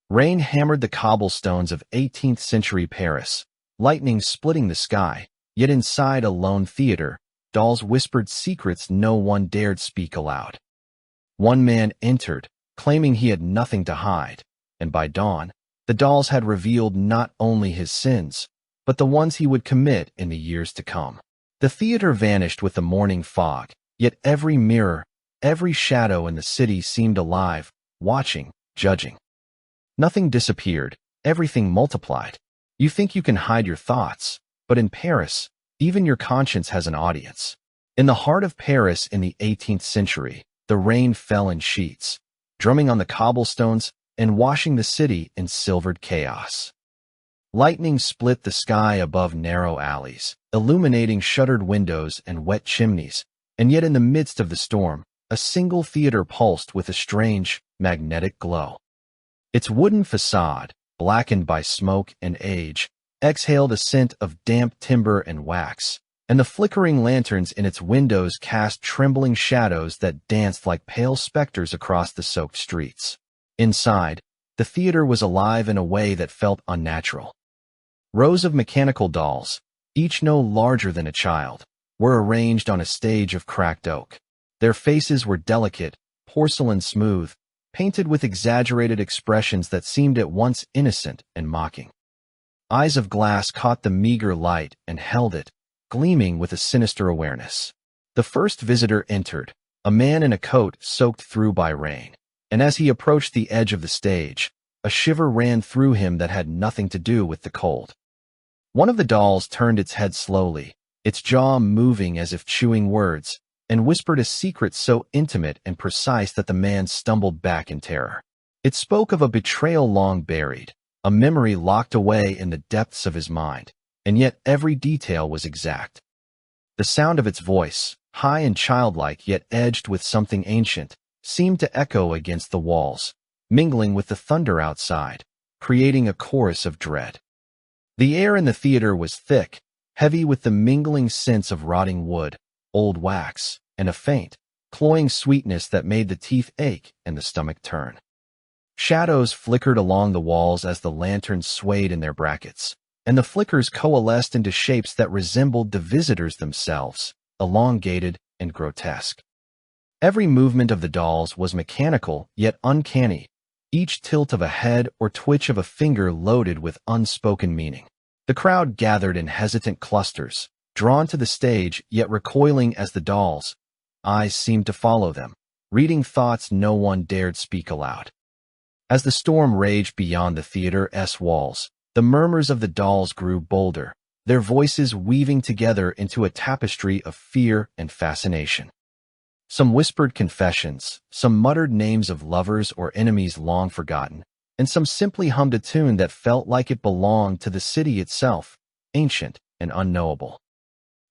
Rain hammered the cobblestones of 18th-century Paris, lightning splitting the sky, yet inside a lone theater, dolls whispered secrets no one dared speak aloud. One man entered, claiming he had nothing to hide, and by dawn, the dolls had revealed not only his sins, but the ones he would commit in the years to come. The theater vanished with the morning fog, yet every mirror, every shadow in the city seemed alive, watching, judging. Nothing disappeared, everything multiplied. You think you can hide your thoughts, but in Paris, even your conscience has an audience. In the heart of Paris in the 18th century, the rain fell in sheets, drumming on the cobblestones and washing the city in silvered chaos. Lightning split the sky above narrow alleys, illuminating shuttered windows and wet chimneys, and yet in the midst of the storm, a single theater pulsed with a strange, magnetic glow. Its wooden facade, blackened by smoke and age, exhaled a scent of damp timber and wax, and the flickering lanterns in its windows cast trembling shadows that danced like pale specters across the soaked streets. Inside, the theater was alive in a way that felt unnatural. Rows of mechanical dolls, each no larger than a child, were arranged on a stage of cracked oak. Their faces were delicate, porcelain smooth, painted with exaggerated expressions that seemed at once innocent and mocking. Eyes of glass caught the meager light and held it, gleaming with a sinister awareness. The first visitor entered, a man in a coat soaked through by rain, and as he approached the edge of the stage, a shiver ran through him that had nothing to do with the cold. One of the dolls turned its head slowly, its jaw moving as if chewing words, and whispered a secret so intimate and precise that the man stumbled back in terror. It spoke of a betrayal long buried, a memory locked away in the depths of his mind, and yet every detail was exact. The sound of its voice, high and childlike yet edged with something ancient, seemed to echo against the walls, mingling with the thunder outside, creating a chorus of dread. The air in the theater was thick, heavy with the mingling scents of rotting wood, old wax, and a faint, cloying sweetness that made the teeth ache and the stomach turn. Shadows flickered along the walls as the lanterns swayed in their brackets, and the flickers coalesced into shapes that resembled the visitors themselves, elongated and grotesque. Every movement of the dolls was mechanical yet uncanny, each tilt of a head or twitch of a finger loaded with unspoken meaning. The crowd gathered in hesitant clusters, drawn to the stage yet recoiling as the dolls' eyes seemed to follow them, reading thoughts no one dared speak aloud. As the storm raged beyond the theater's walls, the murmurs of the dolls grew bolder, their voices weaving together into a tapestry of fear and fascination. Some whispered confessions, some muttered names of lovers or enemies long forgotten, and some simply hummed a tune that felt like it belonged to the city itself, ancient and unknowable.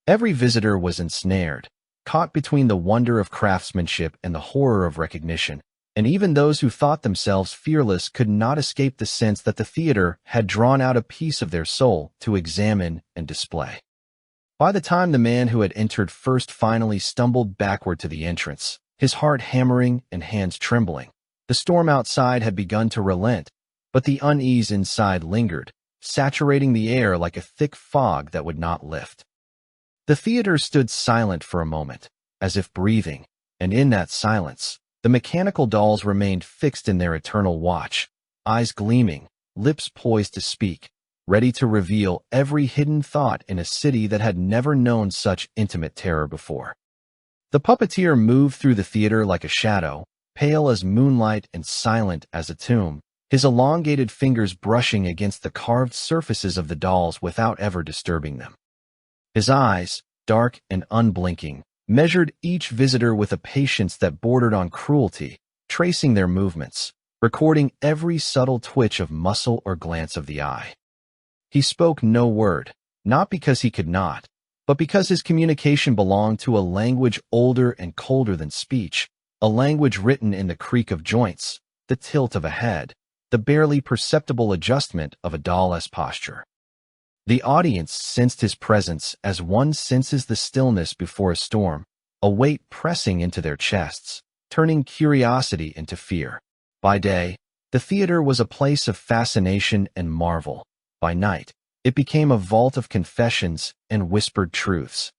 Every visitor was ensnared, caught between the wonder of craftsmanship and the horror of recognition, and even those who thought themselves fearless could not escape the sense that the theater had drawn out a piece of their soul to examine and display. By the time the man who had entered first finally stumbled backward to the entrance, his heart hammering and hands trembling, the storm outside had begun to relent, but the unease inside lingered, saturating the air like a thick fog that would not lift. The theater stood silent for a moment, as if breathing, and in that silence, the mechanical dolls remained fixed in their eternal watch, eyes gleaming, lips poised to speak, ready to reveal every hidden thought in a city that had never known such intimate terror before. The puppeteer moved through the theater like a shadow, pale as moonlight and silent as a tomb, his elongated fingers brushing against the carved surfaces of the dolls without ever disturbing them. His eyes, dark and unblinking, measured each visitor with a patience that bordered on cruelty, tracing their movements, recording every subtle twitch of muscle or glance of the eye. He spoke no word, not because he could not, but because his communication belonged to a language older and colder than speech, a language written in the creak of joints, the tilt of a head, the barely perceptible adjustment of a doll's posture. The audience sensed his presence as one senses the stillness before a storm, a weight pressing into their chests, turning curiosity into fear. By day, The theater was a place of fascination and marvel. By night, it became a vault of confessions and whispered truths.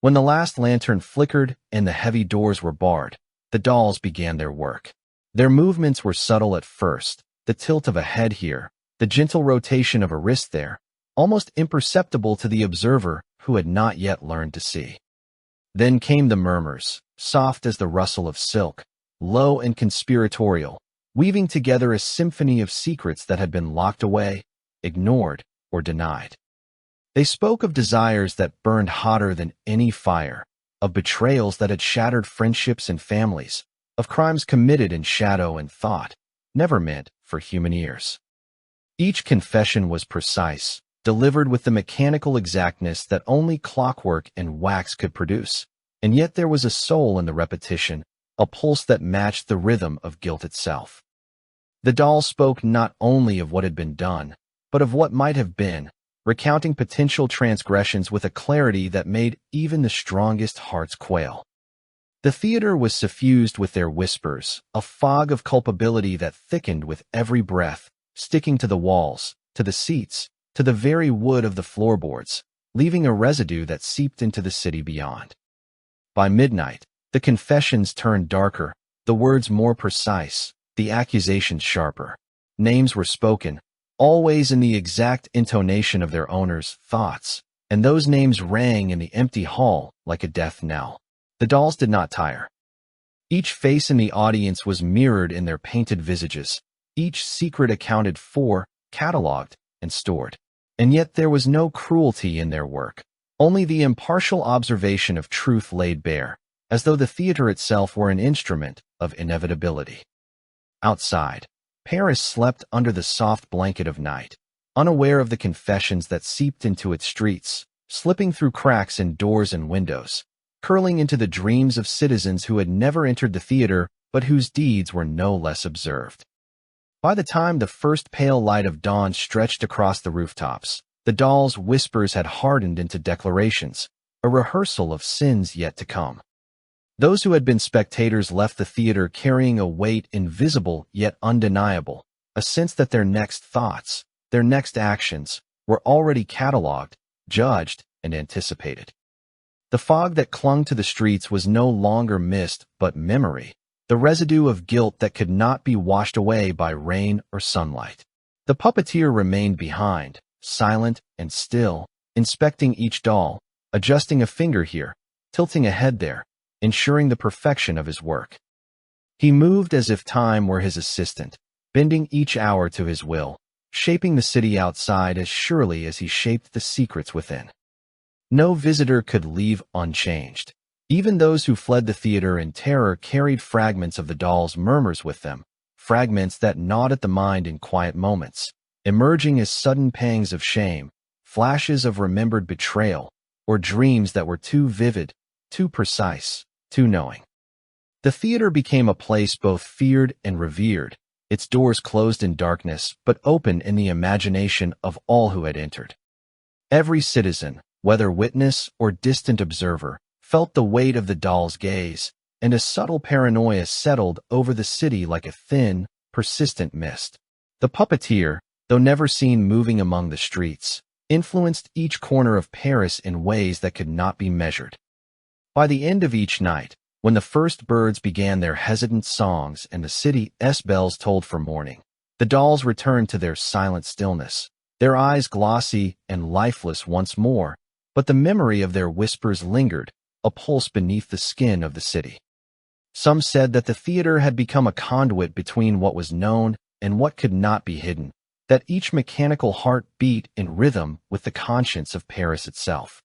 When the last lantern flickered and the heavy doors were barred, the dolls began their work. Their movements were subtle at first, the tilt of a head here, the gentle rotation of a wrist there, almost imperceptible to the observer who had not yet learned to see. Then came the murmurs, soft as the rustle of silk, low and conspiratorial, weaving together a symphony of secrets that had been locked away, ignored, or denied. They spoke of desires that burned hotter than any fire, of betrayals that had shattered friendships and families, of crimes committed in shadow and thought, never meant for human ears. Each confession was precise, delivered with the mechanical exactness that only clockwork and wax could produce, and yet there was a soul in the repetition, a pulse that matched the rhythm of guilt itself. The doll spoke not only of what had been done, but of what might have been, recounting potential transgressions with a clarity that made even the strongest hearts quail. The theater was suffused with their whispers, a fog of culpability that thickened with every breath, sticking to the walls, to the seats, to the very wood of the floorboards, leaving a residue that seeped into the city beyond. By midnight, the confessions turned darker, the words more precise, the accusations sharper. Names were spoken, always in the exact intonation of their owners' thoughts, and those names rang in the empty hall like a death knell. The dolls did not tire. Each face in the audience was mirrored in their painted visages, each secret accounted for, catalogued, and stored. And yet there was no cruelty in their work, only the impartial observation of truth laid bare, as though the theater itself were an instrument of inevitability. Outside, Paris slept under the soft blanket of night, unaware of the confessions that seeped into its streets, slipping through cracks in doors and windows, curling into the dreams of citizens who had never entered the theater but whose deeds were no less observed. By the time the first pale light of dawn stretched across the rooftops, the dolls' whispers had hardened into declarations, a rehearsal of sins yet to come. Those who had been spectators left the theater carrying a weight invisible yet undeniable, a sense that their next thoughts, their next actions, were already catalogued, judged, and anticipated. The fog that clung to the streets was no longer mist but memory, the residue of guilt that could not be washed away by rain or sunlight. The puppeteer remained behind, silent and still, inspecting each doll, adjusting a finger here, tilting a head there, ensuring the perfection of his work. He moved as if time were his assistant, bending each hour to his will, shaping the city outside as surely as he shaped the secrets within. No visitor could leave unchanged. Even those who fled the theater in terror carried fragments of the doll's murmurs with them, fragments that gnawed at the mind in quiet moments, emerging as sudden pangs of shame, flashes of remembered betrayal, or dreams that were too vivid, too precise, too knowing. The theater became a place both feared and revered, its doors closed in darkness but open in the imagination of all who had entered. Every citizen, whether witness or distant observer, felt the weight of the doll's gaze, and a subtle paranoia settled over the city like a thin, persistent mist. The puppeteer, though never seen moving among the streets, influenced each corner of Paris in ways that could not be measured. By the end of each night, when the first birds began their hesitant songs and the city's bells tolled for morning, the dolls returned to their silent stillness, their eyes glossy and lifeless once more, but the memory of their whispers lingered, a pulse beneath the skin of the city. Some said that the theater had become a conduit between what was known and what could not be hidden, that each mechanical heart beat in rhythm with the conscience of Paris itself.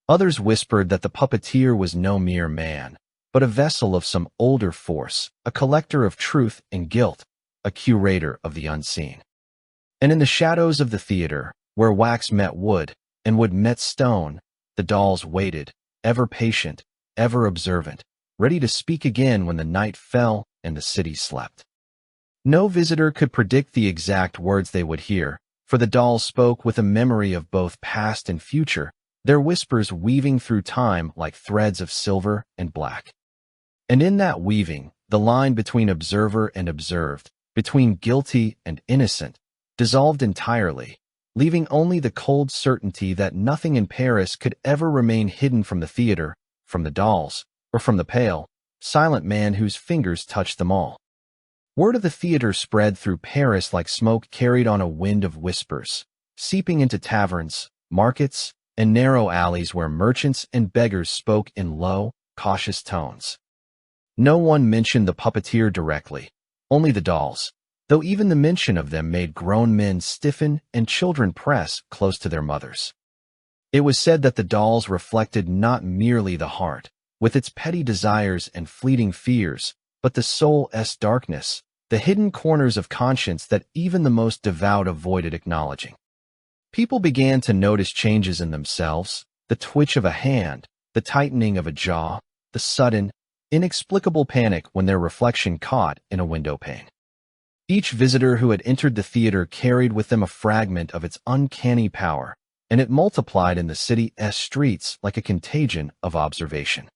Others whispered that the puppeteer was no mere man, but a vessel of some older force, a collector of truth and guilt, a curator of the unseen. And in the shadows of the theater, where wax met wood and wood met stone, the dolls waited, ever patient, ever observant, ready to speak again when the night fell and the city slept. No visitor could predict the exact words they would hear, for the dolls spoke with a memory of both past and future, their whispers weaving through time like threads of silver and black. And in that weaving, the line between observer and observed, between guilty and innocent, dissolved entirely, leaving only the cold certainty that nothing in Paris could ever remain hidden from the theater, from the dolls, or from the pale, silent man whose fingers touched them all. Word of the theater spread through Paris like smoke carried on a wind of whispers, seeping into taverns, markets, and narrow alleys where merchants and beggars spoke in low, cautious tones. No one mentioned the puppeteer directly, only the dolls, though even the mention of them made grown men stiffen and children press close to their mothers. It was said that the dolls reflected not merely the heart, with its petty desires and fleeting fears, but the soul's darkness, the hidden corners of conscience that even the most devout avoided acknowledging. People began to notice changes in themselves, the twitch of a hand, the tightening of a jaw, the sudden, inexplicable panic when their reflection caught in a window pane. Each visitor who had entered the theater carried with them a fragment of its uncanny power, and it multiplied in the city's streets like a contagion of observation.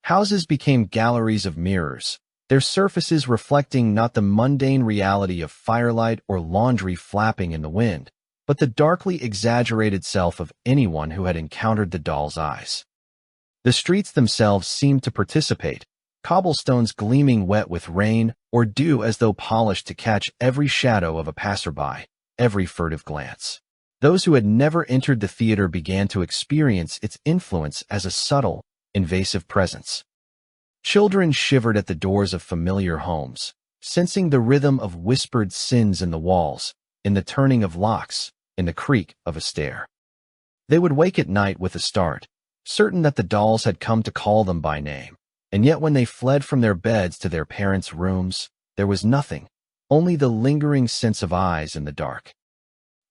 Houses became galleries of mirrors, their surfaces reflecting not the mundane reality of firelight or laundry flapping in the wind, but the darkly exaggerated self of anyone who had encountered the doll's eyes. The streets themselves seemed to participate, cobblestones gleaming wet with rain or dew as though polished to catch every shadow of a passerby, every furtive glance. Those who had never entered the theater began to experience its influence as a subtle, invasive presence. Children shivered at the doors of familiar homes, sensing the rhythm of whispered sins in the walls, in the turning of locks, in the creak of a stair. They would wake at night with a start, certain that the dolls had come to call them by name, and yet when they fled from their beds to their parents' rooms, there was nothing, only the lingering sense of eyes in the dark.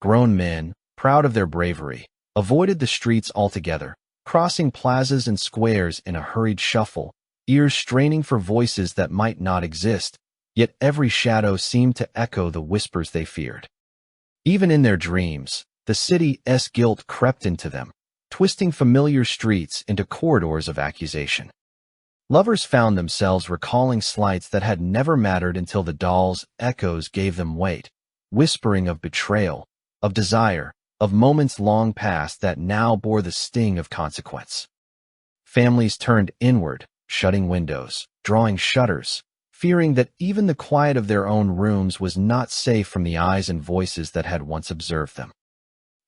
Grown men, proud of their bravery, avoided the streets altogether, crossing plazas and squares in a hurried shuffle, ears straining for voices that might not exist, yet every shadow seemed to echo the whispers they feared. Even in their dreams, the city's guilt crept into them, twisting familiar streets into corridors of accusation. Lovers found themselves recalling slights that had never mattered until the doll's echoes gave them weight, whispering of betrayal, of desire, of moments long past that now bore the sting of consequence. Families turned inward, shutting windows, drawing shutters, fearing that even the quiet of their own rooms was not safe from the eyes and voices that had once observed them.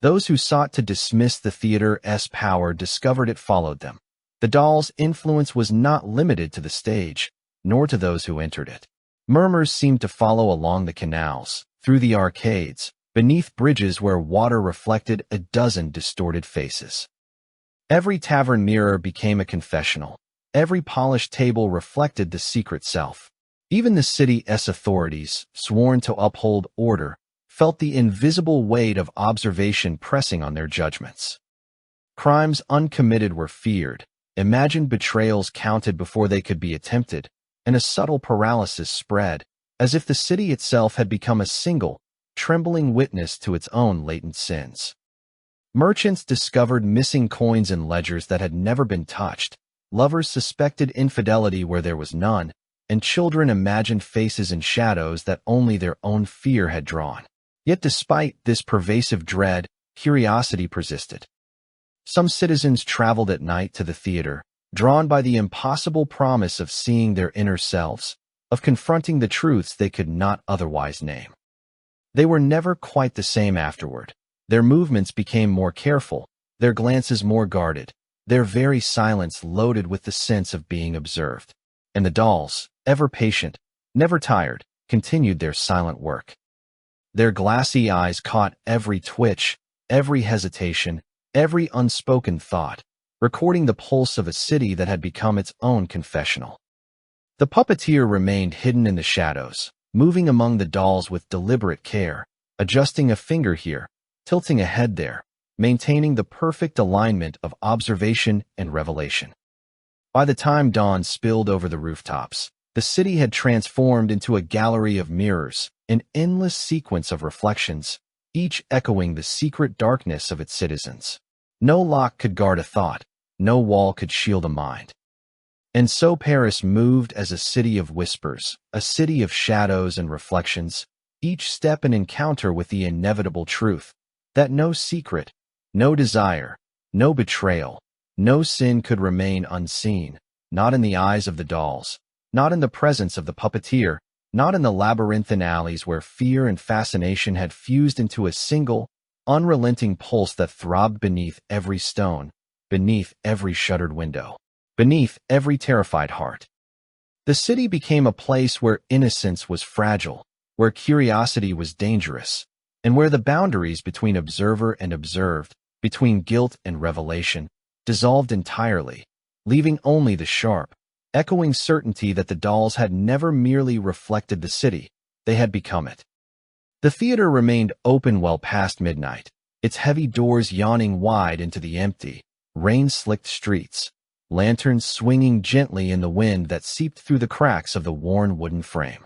Those who sought to dismiss the theater's power discovered it followed them. The doll's influence was not limited to the stage, nor to those who entered it. Murmurs seemed to follow along the canals, through the arcades, beneath bridges where water reflected a dozen distorted faces. Every tavern mirror became a confessional. Every polished table reflected the secret self. Even the city's authorities, sworn to uphold order, felt the invisible weight of observation pressing on their judgments. Crimes uncommitted were feared, imagined betrayals counted before they could be attempted, and a subtle paralysis spread, as if the city itself had become a single, trembling witness to its own latent sins. Merchants discovered missing coins in ledgers that had never been touched, lovers suspected infidelity where there was none, and children imagined faces in shadows that only their own fear had drawn. Yet despite this pervasive dread, curiosity persisted. Some citizens traveled at night to the theater, drawn by the impossible promise of seeing their inner selves, of confronting the truths they could not otherwise name. They were never quite the same afterward. Their movements became more careful, their glances more guarded, their very silence loaded with the sense of being observed. And the dolls, ever patient, never tired, continued their silent work. Their glassy eyes caught every twitch, every hesitation, every unspoken thought, recording the pulse of a city that had become its own confessional. The puppeteer remained hidden in the shadows, moving among the dolls with deliberate care, adjusting a finger here, tilting a head there, maintaining the perfect alignment of observation and revelation. By the time dawn spilled over the rooftops, the city had transformed into a gallery of mirrors, an endless sequence of reflections, each echoing the secret darkness of its citizens. No lock could guard a thought, no wall could shield a mind. And so Paris moved as a city of whispers, a city of shadows and reflections, each step an encounter with the inevitable truth that no secret, no desire, no betrayal, no sin could remain unseen, not in the eyes of the dolls, not in the presence of the puppeteer, not in the labyrinthine alleys where fear and fascination had fused into a single, unrelenting pulse that throbbed beneath every stone, beneath every shuttered window, beneath every terrified heart. The city became a place where innocence was fragile, where curiosity was dangerous, and where the boundaries between observer and observed, between guilt and revelation, dissolved entirely, leaving only the sharp, echoing certainty that the dolls had never merely reflected the city, they had become it. The theater remained open well past midnight, its heavy doors yawning wide into the empty, rain-slicked streets, lanterns swinging gently in the wind that seeped through the cracks of the worn wooden frame.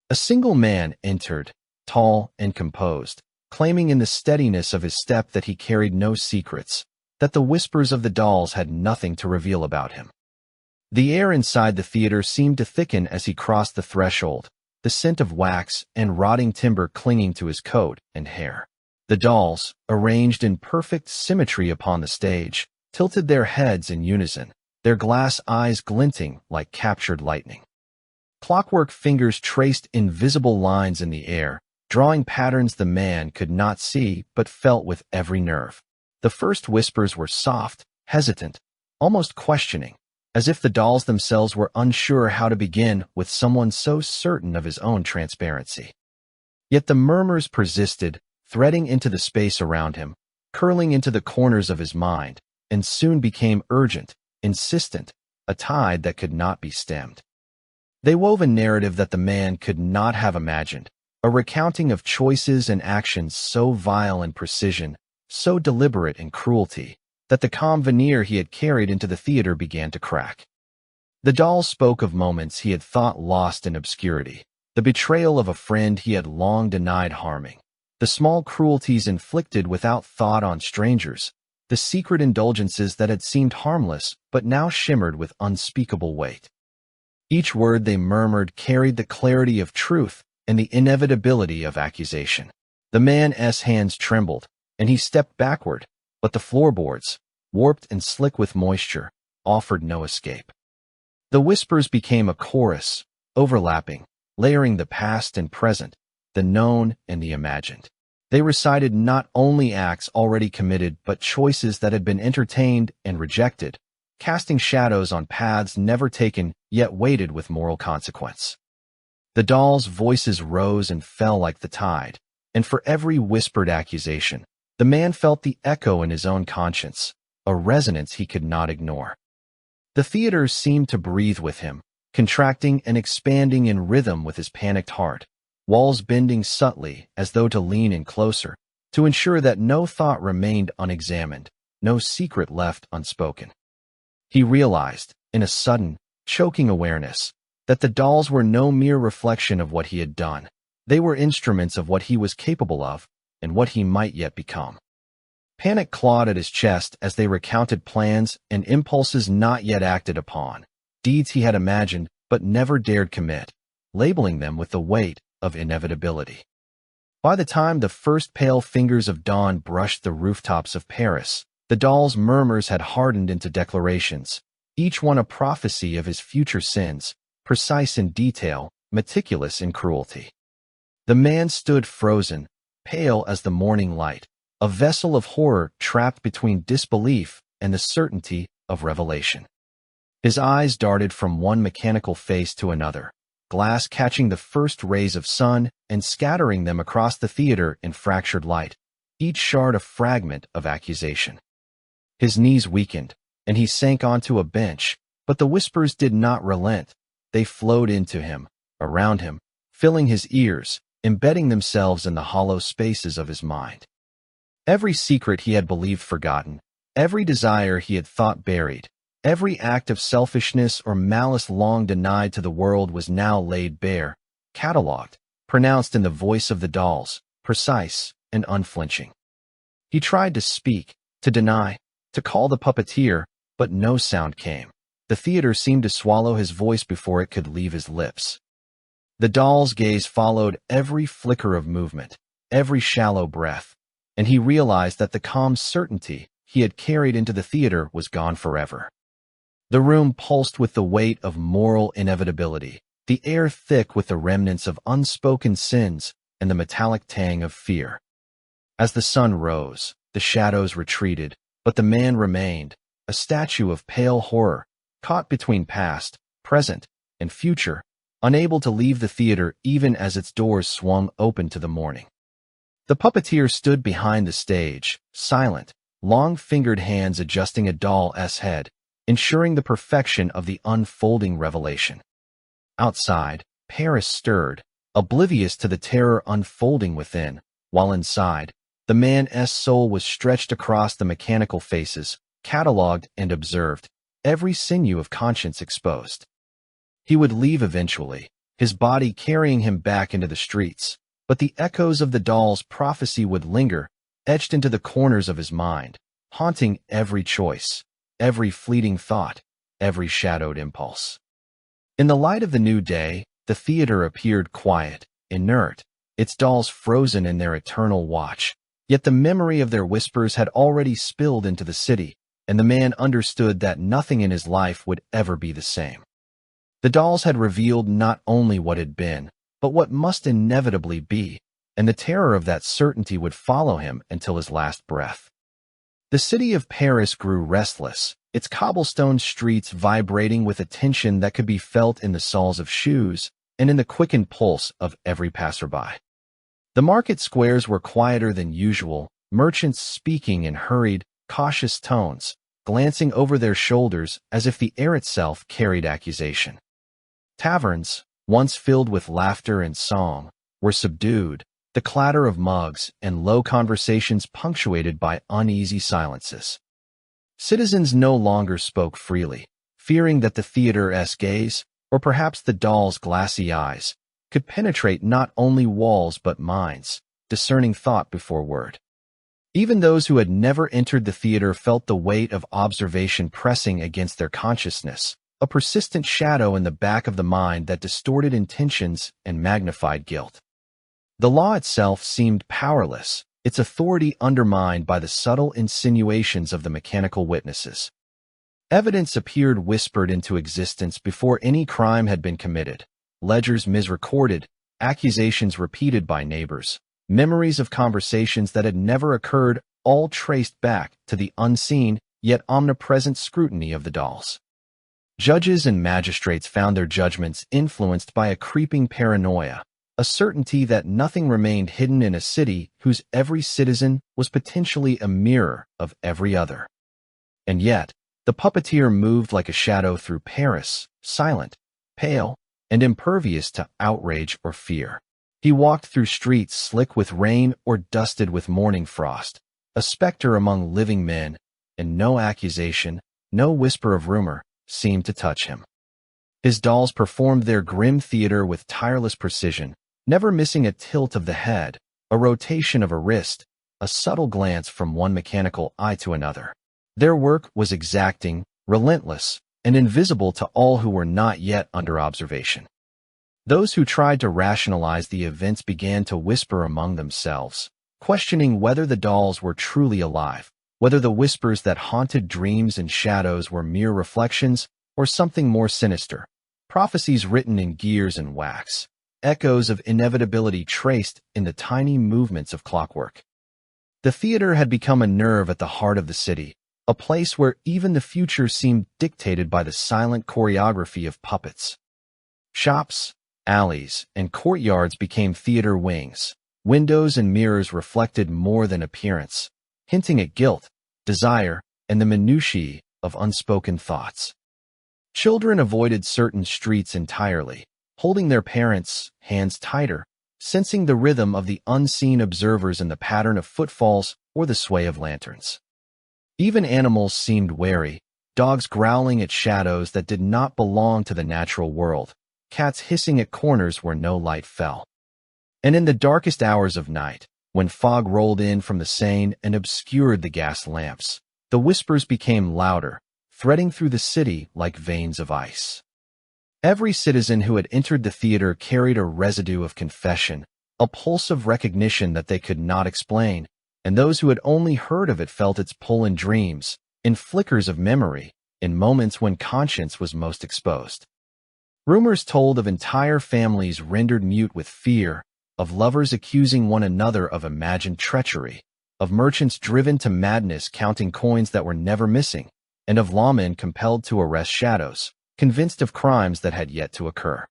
A single man entered, tall and composed, claiming in the steadiness of his step that he carried no secrets, that the whispers of the dolls had nothing to reveal about him. The air inside the theater seemed to thicken as he crossed the threshold, the scent of wax and rotting timber clinging to his coat and hair. The dolls, arranged in perfect symmetry upon the stage, tilted their heads in unison, their glass eyes glinting like captured lightning. Clockwork fingers traced invisible lines in the air, drawing patterns the man could not see but felt with every nerve. The first whispers were soft, hesitant, almost questioning, as if the dolls themselves were unsure how to begin with someone so certain of his own transparency. Yet the murmurs persisted, threading into the space around him, curling into the corners of his mind, and soon became urgent, insistent, a tide that could not be stemmed. They wove a narrative that the man could not have imagined, a recounting of choices and actions so vile in precision, so deliberate in cruelty, that the calm veneer he had carried into the theater began to crack. The dolls spoke of moments he had thought lost in obscurity, the betrayal of a friend he had long denied harming, the small cruelties inflicted without thought on strangers, the secret indulgences that had seemed harmless but now shimmered with unspeakable weight. Each word they murmured carried the clarity of truth and the inevitability of accusation. The man's hands trembled, and he stepped backward, but the floorboards, warped and slick with moisture, offered no escape. The whispers became a chorus, overlapping, layering the past and present, the known and the imagined. They recited not only acts already committed but choices that had been entertained and rejected, casting shadows on paths never taken yet weighted with moral consequence. The dolls' voices rose and fell like the tide, and for every whispered accusation, the man felt the echo in his own conscience, a resonance he could not ignore. The theater seemed to breathe with him, contracting and expanding in rhythm with his panicked heart, walls bending subtly as though to lean in closer, to ensure that no thought remained unexamined, no secret left unspoken. He realized, in a sudden, choking awareness, that the dolls were no mere reflection of what he had done. They were instruments of what he was capable of and what he might yet become. Panic clawed at his chest as they recounted plans and impulses not yet acted upon, deeds he had imagined but never dared commit, labeling them with the weight of inevitability. By the time the first pale fingers of dawn brushed the rooftops of Paris, the dolls' murmurs had hardened into declarations, each one a prophecy of his future sins, precise in detail, meticulous in cruelty. The man stood frozen, pale as the morning light, a vessel of horror trapped between disbelief and the certainty of revelation. His eyes darted from one mechanical face to another, glass catching the first rays of sun and scattering them across the theater in fractured light, each shard a fragment of accusation. His knees weakened, and he sank onto a bench, but the whispers did not relent. They flowed into him, around him, filling his ears, embedding themselves in the hollow spaces of his mind. Every secret he had believed forgotten, every desire he had thought buried, every act of selfishness or malice long denied to the world was now laid bare, catalogued, pronounced in the voice of the dolls, precise and unflinching. He tried to speak, to deny, to call the puppeteer, but no sound came. The theater seemed to swallow his voice before it could leave his lips. The doll's gaze followed every flicker of movement, every shallow breath, and he realized that the calm certainty he had carried into the theater was gone forever. The room pulsed with the weight of moral inevitability, the air thick with the remnants of unspoken sins and the metallic tang of fear. As the sun rose, the shadows retreated, but the man remained, a statue of pale horror, caught between past, present, and future, unable to leave the theater even as its doors swung open to the morning. The puppeteer stood behind the stage, silent, long-fingered hands adjusting a doll's head, ensuring the perfection of the unfolding revelation. Outside, Paris stirred, oblivious to the terror unfolding within, while inside, the man's soul was stretched across the mechanical faces, catalogued and observed, every sinew of conscience exposed. He would leave eventually, his body carrying him back into the streets, but the echoes of the doll's prophecy would linger, etched into the corners of his mind, haunting every choice, every fleeting thought, every shadowed impulse. In the light of the new day, the theater appeared quiet, inert, its dolls frozen in their eternal watch, yet the memory of their whispers had already spilled into the city, and the man understood that nothing in his life would ever be the same. The dolls had revealed not only what had been, but what must inevitably be, and the terror of that certainty would follow him until his last breath. The city of Paris grew restless, its cobblestone streets vibrating with a tension that could be felt in the soles of shoes and in the quickened pulse of every passerby. The market squares were quieter than usual, merchants speaking in hurried, cautious tones, glancing over their shoulders as if the air itself carried accusation. Taverns, once filled with laughter and song, were subdued, the clatter of mugs and low conversations punctuated by uneasy silences. Citizens no longer spoke freely, fearing that the theater's gaze, or perhaps the doll's glassy eyes, could penetrate not only walls but minds, discerning thought before word. Even those who had never entered the theater felt the weight of observation pressing against their consciousness, a persistent shadow in the back of the mind that distorted intentions and magnified guilt. The law itself seemed powerless, its authority undermined by the subtle insinuations of the mechanical witnesses. Evidence appeared whispered into existence before any crime had been committed, ledgers misrecorded, accusations repeated by neighbors, memories of conversations that had never occurred, all traced back to the unseen yet omnipresent scrutiny of the dolls. Judges and magistrates found their judgments influenced by a creeping paranoia, a certainty that nothing remained hidden in a city whose every citizen was potentially a mirror of every other. And yet, the puppeteer moved like a shadow through Paris, silent, pale, and impervious to outrage or fear. He walked through streets slick with rain or dusted with morning frost, a specter among living men, and no accusation, no whisper of rumor, seemed to touch him. His dolls performed their grim theater with tireless precision, never missing a tilt of the head, a rotation of a wrist, a subtle glance from one mechanical eye to another. Their work was exacting, relentless, and invisible to all who were not yet under observation. Those who tried to rationalize the events began to whisper among themselves, questioning whether the dolls were truly alive, whether the whispers that haunted dreams and shadows were mere reflections or something more sinister, prophecies written in gears and wax, echoes of inevitability traced in the tiny movements of clockwork. The theater had become a nerve at the heart of the city, a place where even the future seemed dictated by the silent choreography of puppets. Shops, alleys, and courtyards became theater wings. Windows and mirrors reflected more than appearance, hinting at guilt, desire, and the minutiae of unspoken thoughts. Children avoided certain streets entirely, holding their parents' hands tighter, sensing the rhythm of the unseen observers in the pattern of footfalls or the sway of lanterns. Even animals seemed wary, dogs growling at shadows that did not belong to the natural world, cats hissing at corners where no light fell. And in the darkest hours of night, when fog rolled in from the Seine and obscured the gas lamps, the whispers became louder, threading through the city like veins of ice. Every citizen who had entered the theater carried a residue of confession, a pulse of recognition that they could not explain, and those who had only heard of it felt its pull in dreams, in flickers of memory, in moments when conscience was most exposed. Rumors told of entire families rendered mute with fear, of lovers accusing one another of imagined treachery, of merchants driven to madness counting coins that were never missing, and of lawmen compelled to arrest shadows, convinced of crimes that had yet to occur.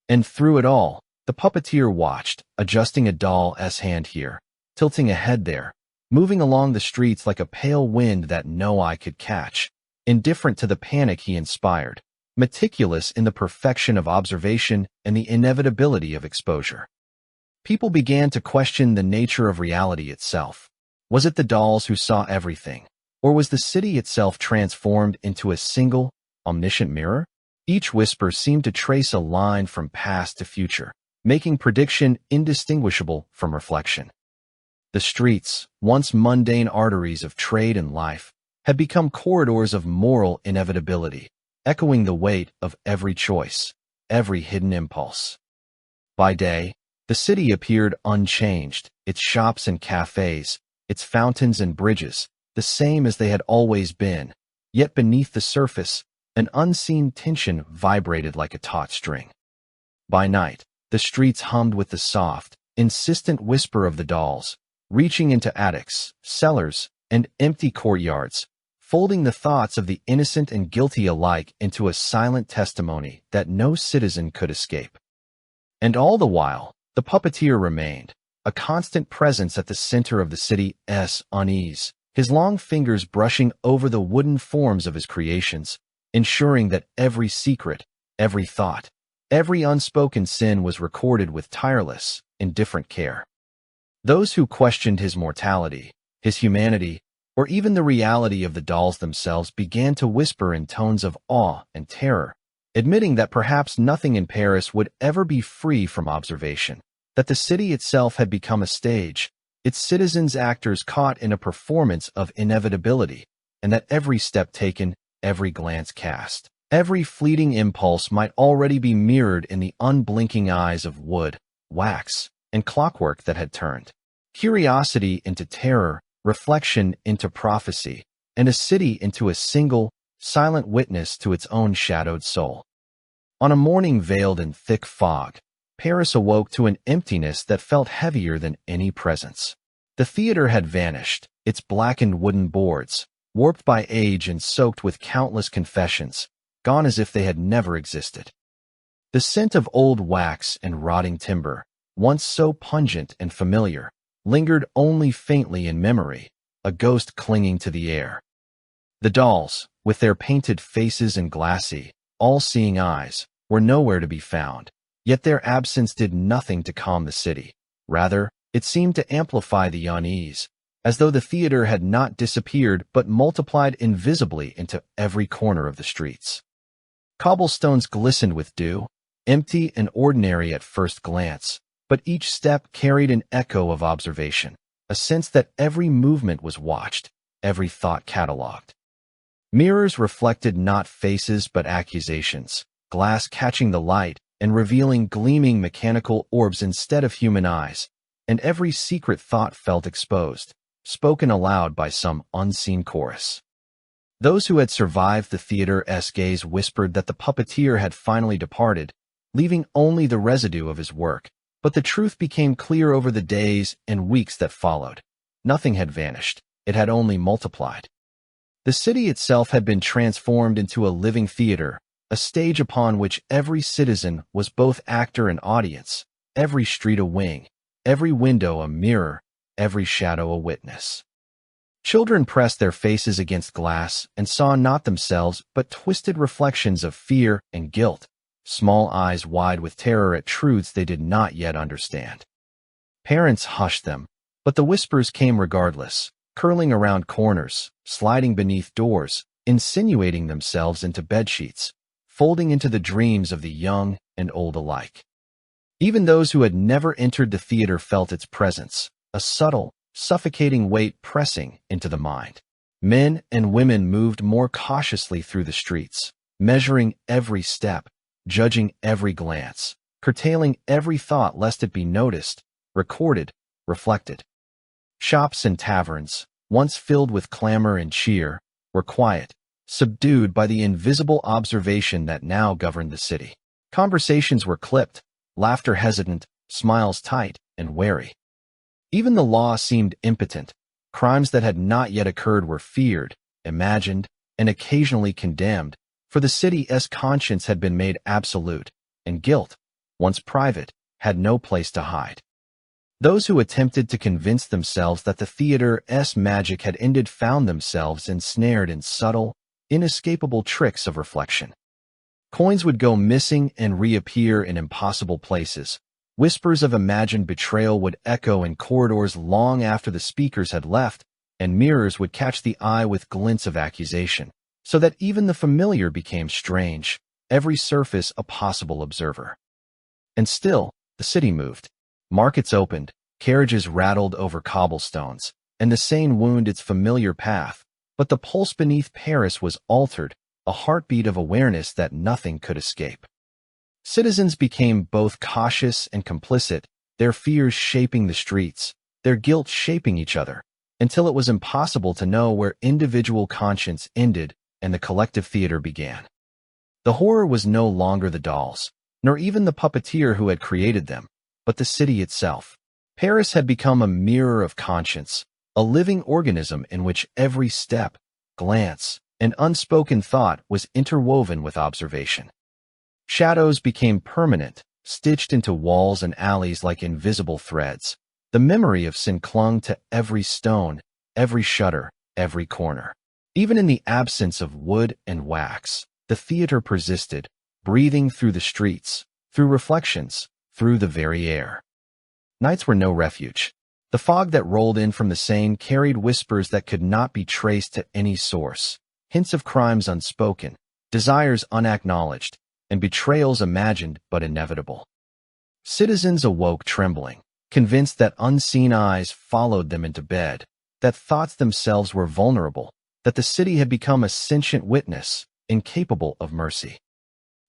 And through it all, the puppeteer watched, adjusting a doll's hand here, tilting a head there, moving along the streets like a pale wind that no eye could catch, indifferent to the panic he inspired, meticulous in the perfection of observation and the inevitability of exposure. People began to question the nature of reality itself. Was it the dolls who saw everything, or was the city itself transformed into a single, omniscient mirror? Each whisper seemed to trace a line from past to future, making prediction indistinguishable from reflection. The streets, once mundane arteries of trade and life, had become corridors of moral inevitability, echoing the weight of every choice, every hidden impulse. By day, the city appeared unchanged, its shops and cafes, its fountains and bridges, the same as they had always been, yet beneath the surface, an unseen tension vibrated like a taut string. By night, the streets hummed with the soft, insistent whisper of the dolls, reaching into attics, cellars, and empty courtyards, folding the thoughts of the innocent and guilty alike into a silent testimony that no citizen could escape. And all the while, the puppeteer remained, a constant presence at the center of the city's unease, his long fingers brushing over the wooden forms of his creations, ensuring that every secret, every thought, every unspoken sin was recorded with tireless, indifferent care. Those who questioned his mortality, his humanity, or even the reality of the dolls themselves began to whisper in tones of awe and terror, admitting that perhaps nothing in Paris would ever be free from observation, that the city itself had become a stage, its citizens actors caught in a performance of inevitability, and that every step taken, every glance cast, every fleeting impulse might already be mirrored in the unblinking eyes of wood, wax, and clockwork that had turned curiosity into terror, reflection into prophecy, and a city into a single, silent witness to its own shadowed soul. On a morning veiled in thick fog, Paris awoke to an emptiness that felt heavier than any presence. The theater had vanished, its blackened wooden boards, warped by age and soaked with countless confessions, gone as if they had never existed. The scent of old wax and rotting timber, once so pungent and familiar, lingered only faintly in memory, a ghost clinging to the air. The dolls, with their painted faces and glassy, all-seeing eyes, were nowhere to be found, yet their absence did nothing to calm the city. Rather, it seemed to amplify the unease, as though the theater had not disappeared but multiplied invisibly into every corner of the streets. Cobblestones glistened with dew, empty and ordinary at first glance, but each step carried an echo of observation, a sense that every movement was watched, every thought catalogued. Mirrors reflected not faces but accusations, glass catching the light and revealing gleaming mechanical orbs instead of human eyes, and every secret thought felt exposed, spoken aloud by some unseen chorus. Those who had survived the theater's gaze whispered that the puppeteer had finally departed, leaving only the residue of his work, but the truth became clear over the days and weeks that followed. Nothing had vanished, it had only multiplied. The city itself had been transformed into a living theater, a stage upon which every citizen was both actor and audience, every street a wing, every window a mirror, every shadow a witness. Children pressed their faces against glass and saw not themselves but twisted reflections of fear and guilt, small eyes wide with terror at truths they did not yet understand. Parents hushed them, but the whispers came regardless, curling around corners, sliding beneath doors, insinuating themselves into bedsheets, folding into the dreams of the young and old alike. Even those who had never entered the theater felt its presence, a subtle, suffocating weight pressing into the mind. Men and women moved more cautiously through the streets, measuring every step, judging every glance, curtailing every thought lest it be noticed, recorded, reflected. Shops and taverns, once filled with clamor and cheer, were quiet, subdued by the invisible observation that now governed the city. Conversations were clipped, laughter hesitant, smiles tight and wary. Even the law seemed impotent. Crimes that had not yet occurred were feared, imagined, and occasionally condemned, for the city's conscience had been made absolute, and guilt, once private, had no place to hide. Those who attempted to convince themselves that the theater's magic had ended found themselves ensnared in subtle, inescapable tricks of reflection. Coins would go missing and reappear in impossible places. Whispers of imagined betrayal would echo in corridors long after the speakers had left, and mirrors would catch the eye with glints of accusation, so that even the familiar became strange, every surface a possible observer. And still, the city moved. Markets opened, carriages rattled over cobblestones, and the Seine wound its familiar path, but the pulse beneath Paris was altered, a heartbeat of awareness that nothing could escape. Citizens became both cautious and complicit, their fears shaping the streets, their guilt shaping each other, until it was impossible to know where individual conscience ended and the collective theater began. The horror was no longer the dolls, nor even the puppeteer who had created them, but the city itself. Paris had become a mirror of conscience, a living organism in which every step, glance, and unspoken thought was interwoven with observation. Shadows became permanent, stitched into walls and alleys like invisible threads. The memory of sin clung to every stone, every shutter, every corner. Even in the absence of wood and wax, the theater persisted, breathing through the streets, through reflections, through the very air. Nights were no refuge. The fog that rolled in from the Seine carried whispers that could not be traced to any source, hints of crimes unspoken, desires unacknowledged, and betrayals imagined but inevitable. Citizens awoke trembling, convinced that unseen eyes followed them into bed, that thoughts themselves were vulnerable, that the city had become a sentient witness, incapable of mercy.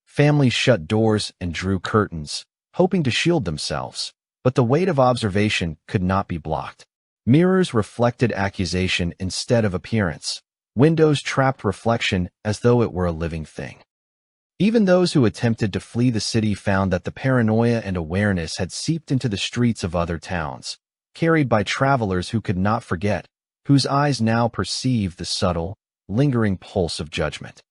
Families shut doors and drew curtains, hoping to shield themselves, but the weight of observation could not be blocked. Mirrors reflected accusation instead of appearance. Windows trapped reflection as though it were a living thing. Even those who attempted to flee the city found that the paranoia and awareness had seeped into the streets of other towns, carried by travelers who could not forget, whose eyes now perceived the subtle, lingering pulse of judgment.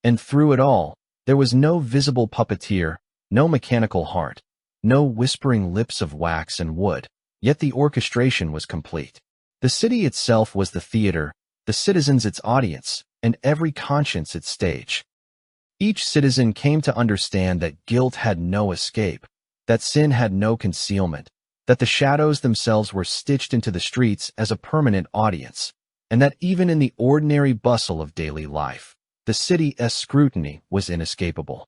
And through it all, there was no visible puppeteer, no mechanical heart, no whispering lips of wax and wood, yet the orchestration was complete. The city itself was the theater, the citizens its audience, and every conscience its stage. Each citizen came to understand that guilt had no escape, that sin had no concealment, that the shadows themselves were stitched into the streets as a permanent audience, and that even in the ordinary bustle of daily life, the city's scrutiny was inescapable.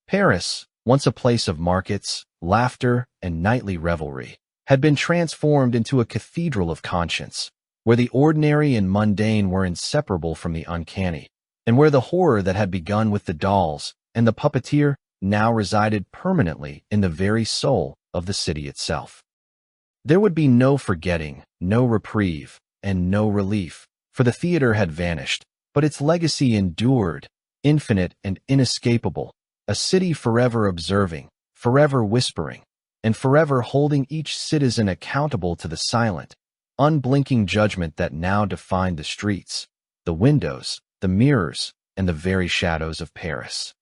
Paris, once a place of markets, laughter, and nightly revelry, had been transformed into a cathedral of conscience, where the ordinary and mundane were inseparable from the uncanny, and where the horror that had begun with the dolls and the puppeteer now resided permanently in the very soul of the city itself. There would be no forgetting, no reprieve, and no relief, for the theater had vanished, but its legacy endured, infinite and inescapable, a city forever observing, forever whispering, and forever holding each citizen accountable to the silent, unblinking judgment that now defined the streets, the windows, the mirrors, and the very shadows of Paris.